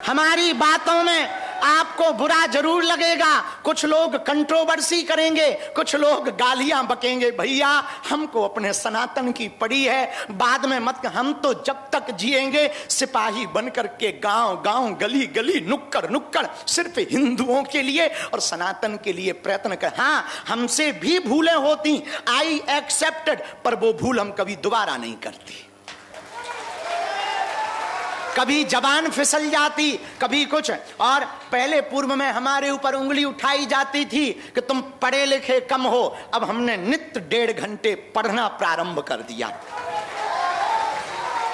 हमारी बातों में आपको बुरा जरूर लगेगा, कुछ लोग कंट्रोवर्सी करेंगे, कुछ लोग गालियां बकेंगे। भैया हमको अपने सनातन की पड़ी है, बाद में मत। हम तो जब तक जिएंगे सिपाही बनकर के गांव गांव गली गली नुक्कड़ नुक्कड़ सिर्फ हिंदुओं के लिए और सनातन के लिए प्रयत्न कर। हाँ, हमसे भी भूलें होती, आई एक्सेप्टेड, पर वो भूल हम कभी दोबारा नहीं करती। कभी जबान फिसल जाती, कभी कुछ। और पहले पूर्व में हमारे ऊपर उंगली उठाई जाती थी कि तुम पढ़े लिखे कम हो। अब हमने नित्य 1.5 घंटे पढ़ना प्रारंभ कर दिया।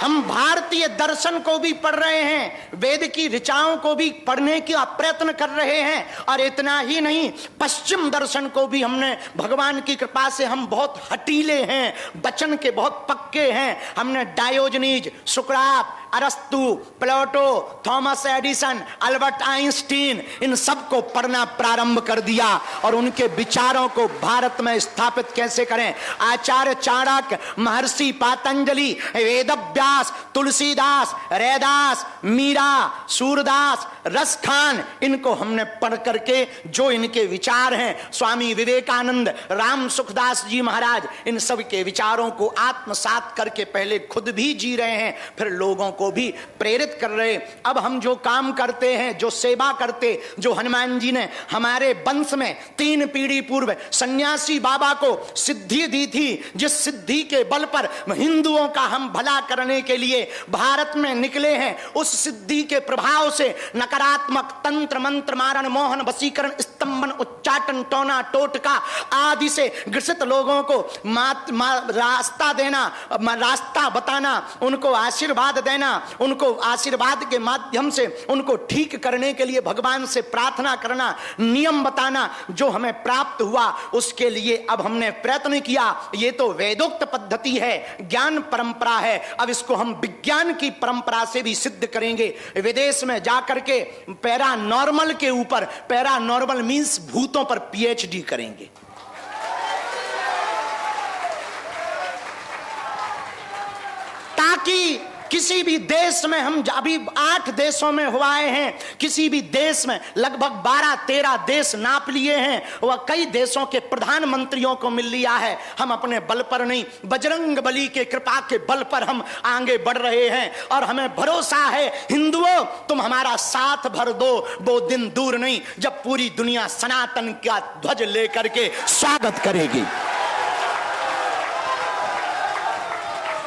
हम भारतीय दर्शन को भी पढ़ रहे हैं, वेद की ऋचाओं को भी पढ़ने का प्रयत्न कर रहे हैं। और इतना ही नहीं, पश्चिम दर्शन को भी हमने, भगवान की कृपा से हम बहुत हटीले हैं, वचन के बहुत पक्के हैं। हमने डायोजनीज, सुकरात, अरस्तु, प्लेटो, थॉमस एडिसन, अल्बर्ट आइंस्टीन, इन सब को पढ़ना प्रारंभ कर दिया और उनके विचारों को भारत में स्थापित कैसे करें। आचार्य चाणक्य, महर्षि पातंजलि, वेदव्यास, तुलसीदास, रैदास, मीरा, सूरदास, रसखान, इनको हमने पढ़ करके जो इनके विचार हैं, स्वामी विवेकानंद, राम सुखदास जी महाराज, इन सब के विचारों को आत्मसात करके पहले खुद भी जी रहे हैं, फिर लोगों को भी प्रेरित कर रहे। अब हम जो काम करते हैं, जो सेवा करते, जो हनुमान जी ने हमारे वंश में 3 पीढ़ी पूर्व सन्यासी बाबा को सिद्धि दी थी, जिस सिद्धि के बल पर हिंदुओं का हम भला करने के लिए भारत में निकले हैं, उस सिद्धि के प्रभाव से नकारात्मक तंत्र मंत्र मारण मोहन वशीकरण स्तंभन उच्चाटन टोना टोटका आदि से ग्रसित लोगों को रास्ता देना, रास्ता बताना, उनको आशीर्वाद देना, उनको आशीर्वाद के माध्यम से उनको ठीक करने के लिए भगवान से प्रार्थना करना, नियम बताना, जो हमें प्राप्त हुआ उसके लिए अब हमने प्रयत्न किया। ये तो वेदोक्त पद्धति है, ज्ञान परंपरा है, अब इसको हम विज्ञान की परंपरा से भी सिद्ध करेंगे। विदेश में जाकर के पैरानॉर्मल के ऊपर, पैरानॉर्मल मींस भूतों पर पीएचडी करेंगे। ताकि किसी भी देश में, हम अभी 8 देशों में हुआए हैं, किसी भी देश में लगभग 12-13 देश नाप लिए हैं, वह कई देशों के प्रधानमंत्रियों को मिल लिया है। हम अपने बल पर नहीं, बजरंग बली के कृपा के बल पर हम आगे बढ़ रहे हैं और हमें भरोसा है, हिंदुओं तुम हमारा साथ भर दो, वो दिन दूर नहीं जब पूरी दुनिया सनातन का ध्वज लेकर के स्वागत करेगी।